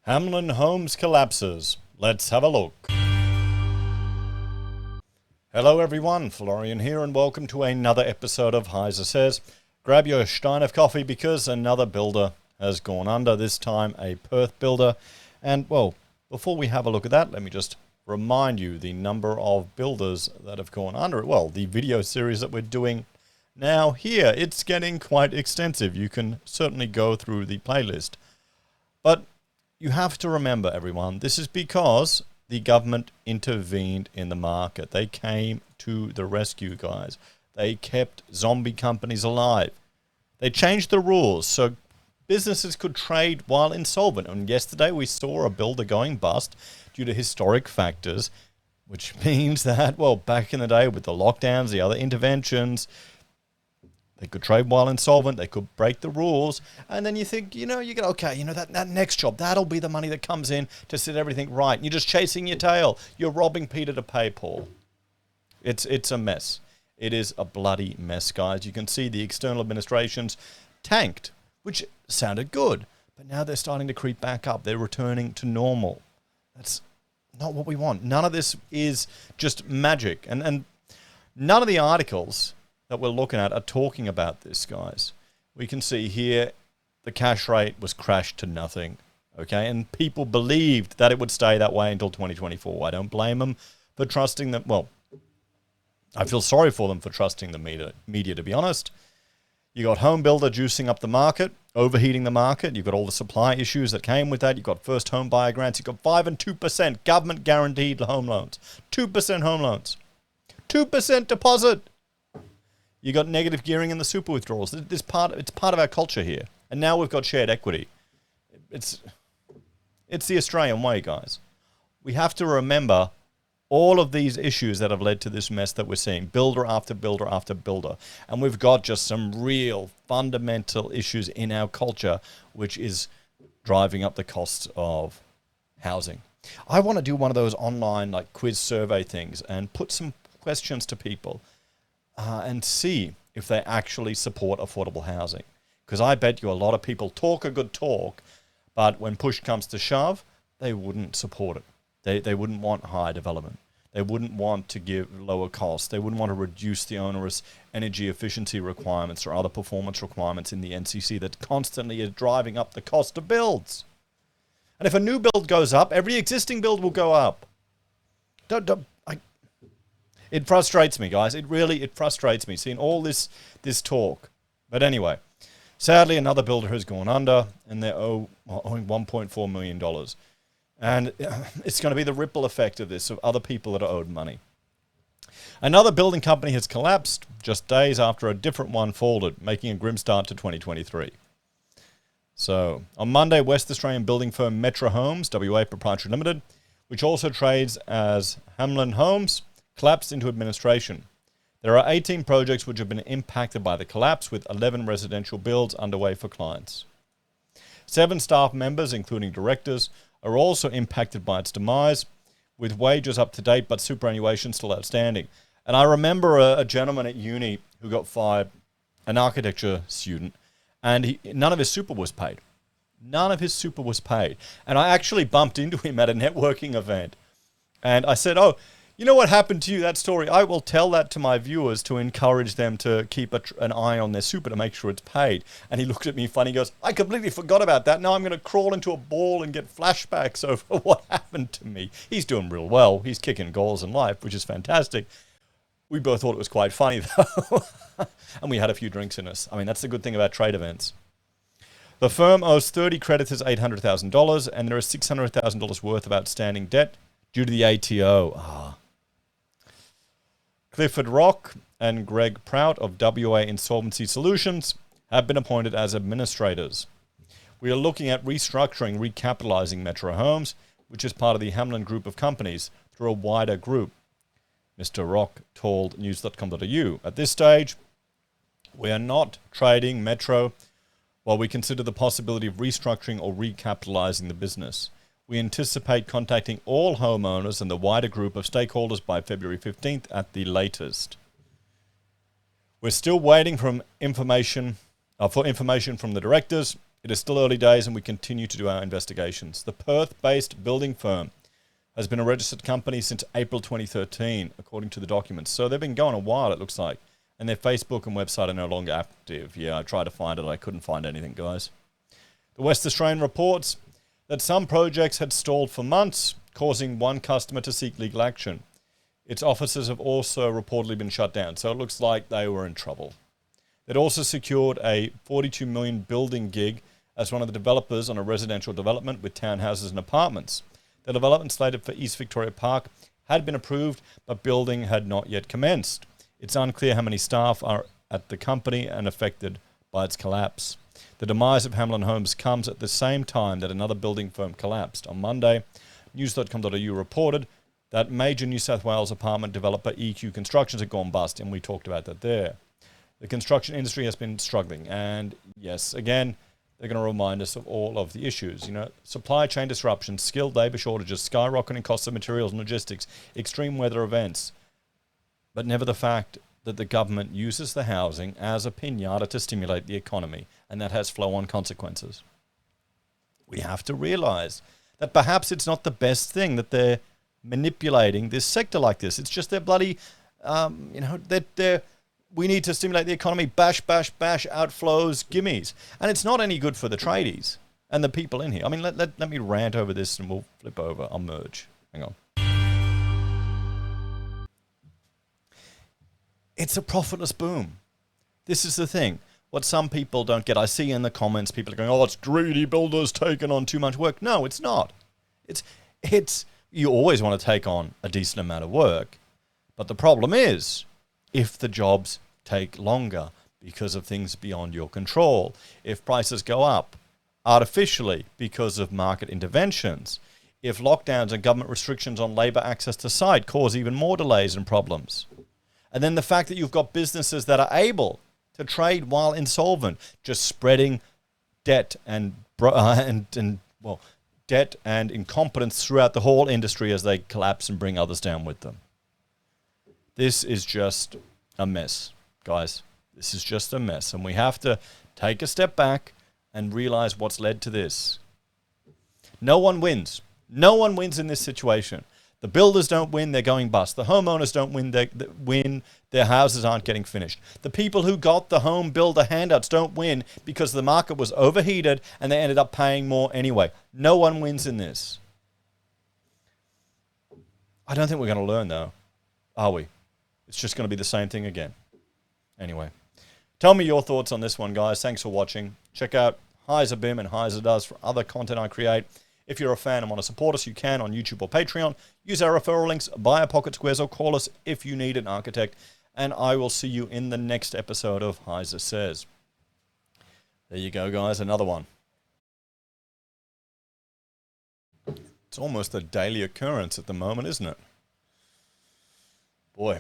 Hamlen Homes collapses. Let's have a look. Hello everyone, Florian here and welcome to another episode of HeiseSays. Grab your stein of coffee because another builder has gone under, this time a Perth builder. And well, before we have a look at that, let me just remind you the number of builders that have gone under. Well, the video series that we're doing now here, it's getting quite extensive. You can certainly go through the playlist. But you have to remember, everyone, this is because the government intervened in the market. They came to the rescue, guys. They kept zombie companies alive. They changed the rules so businesses could trade while insolvent. And yesterday we saw a builder going bust due to historic factors, which means that, well, back in the day with the lockdowns, the other interventions, they could trade while insolvent, they could break the rules, and then you think, you get, okay, that next job, that'll be the money that comes in to set everything right. And you're just chasing your tail. You're robbing Peter to pay Paul. It's a mess. It is a bloody mess, guys. You can see the external administrations tanked, which sounded good, but now they're starting to creep back up. They're returning to normal. That's not what we want. None of this is just magic, and none of the articles that we're looking at are talking about this, guys. We can see here the cash rate was crashed to nothing, okay? And people believed that it would stay that way until 2024. I don't blame them for trusting them. Well, I feel sorry for them for trusting the media, to be honest. You got home builder juicing up the market, overheating the market. You've got all the supply issues that came with that. You've got first home buyer grants. You've got 5 and 2% government guaranteed home loans, 2% home loans, 2% deposit. You got negative gearing in the super withdrawals. It's part of our culture here. And now we've got shared equity. It's the Australian way, guys. We have to remember all of these issues that have led to this mess that we're seeing, builder after builder after builder. And we've got just some real fundamental issues in our culture, which is driving up the costs of housing. I want to do one of those online quiz survey things and put some questions to people. And see if they actually support affordable housing. Because I bet you a lot of people talk a good talk, but when push comes to shove, they wouldn't support it. They wouldn't want high development. They wouldn't want to give lower costs. They wouldn't want to reduce the onerous energy efficiency requirements or other performance requirements in the NCC that constantly is driving up the cost of builds. And if a new build goes up, every existing build will go up. It frustrates me, guys. It frustrates me seeing all this talk. But anyway, sadly, another builder has gone under, and they're owing $1.4 million. And it's going to be the ripple effect of this, of other people that are owed money. Another building company has collapsed just days after a different one folded, making a grim start to 2023. So, on Monday, West Australian building firm Metro Homes, WA Proprietary Limited, which also trades as Hamlen Homes, collapsed into administration. There are 18 projects which have been impacted by the collapse, with 11 residential builds underway for clients. 7 staff members, including directors, are also impacted by its demise, with wages up to date but superannuation still outstanding. And I remember a gentleman at uni who got fired, an architecture student, and none of his super was paid. None of his super was paid. And I actually bumped into him at a networking event. And I said, "Oh, you know what happened to you, that story? I will tell that to my viewers to encourage them to keep an eye on their super to make sure it's paid." And he looked at me funny, he goes, "I completely forgot about that. Now I'm going to crawl into a ball and get flashbacks over what happened to me." He's doing real well. He's kicking goals in life, which is fantastic. We both thought it was quite funny, though. And we had a few drinks in us. I mean, that's the good thing about trade events. The firm owes 30 creditors $800,000, and there is $600,000 worth of outstanding debt due to the ATO. Clifford Rock and Greg Prout of WA Insolvency Solutions have been appointed as administrators. We are looking at restructuring, recapitalising Metro Homes, which is part of the Hamlen Group of companies, through a wider group. Mr. Rock told news.com.au, "At this stage, we are not trading Metro while we consider the possibility of restructuring or recapitalising the business. We anticipate contacting all homeowners and the wider group of stakeholders by February 15th at the latest. We're still waiting for information from the directors It is still early days and we continue to do our investigations. The Perth-based building firm has been a registered company since April 2013, according to the documents. So they've been going a while, it looks like. And their Facebook and website are no longer active. Yeah, I tried to find it. I couldn't find anything, guys. The West Australian reports that some projects had stalled for months, causing one customer to seek legal action. Its offices have also reportedly been shut down, so it looks like they were in trouble. They'd also secured a $42 million building gig as one of the developers on a residential development with townhouses and apartments. The development slated for East Victoria Park had been approved, but building had not yet commenced. It's unclear how many staff are at the company and affected by its collapse. The demise of Hamlen Homes comes at the same time that another building firm collapsed. On Monday, news.com.au reported that major New South Wales apartment developer EQ Constructions had gone bust, and we talked about that there. The construction industry has been struggling, and yes, again, they're going to remind us of all of the issues. Supply chain disruptions, skilled labour shortages, skyrocketing costs of materials and logistics, extreme weather events, but never the fact that the government uses the housing as a pinata to stimulate the economy, and that has flow-on consequences. We have to realise that perhaps it's not the best thing that they're manipulating this sector like this. It's just their bloody, we need to stimulate the economy, bash, bash, bash, outflows, gimmies. And it's not any good for the tradies and the people in here. I mean, let me rant over this and we'll flip over. I'll merge. Hang on. It's a profitless boom. This is the thing. What some people don't get, I see in the comments, people are going, oh, it's greedy builders taking on too much work. No, it's not. It's you always want to take on a decent amount of work. But the problem is, if the jobs take longer because of things beyond your control, if prices go up artificially because of market interventions, if lockdowns and government restrictions on labour access to site cause even more delays and problems, and then the fact that you've got businesses that are able to trade while insolvent, just spreading debt and debt and incompetence throughout the whole industry as they collapse and bring others down with them. This is just a mess, guys. This is just a mess. And we have to take a step back and realize what's led to this. No one wins. No one wins in this situation. The builders don't win, they're going bust. The homeowners don't win, their houses aren't getting finished. The people who got the home builder handouts don't win because the market was overheated and they ended up paying more anyway. No one wins in this. I don't think we're going to learn, though, are we? It's just going to be the same thing again. Anyway, tell me your thoughts on this one, guys. Thanks for watching. Check out Heise BIM and Heise Does for other content I create. If you're a fan and want to support us, you can on YouTube or Patreon. Use our referral links, buy our pocket squares, or call us if you need an architect. And I will see you in the next episode of Heise Says. There you go, guys. Another one. It's almost a daily occurrence at the moment, isn't it? Boy.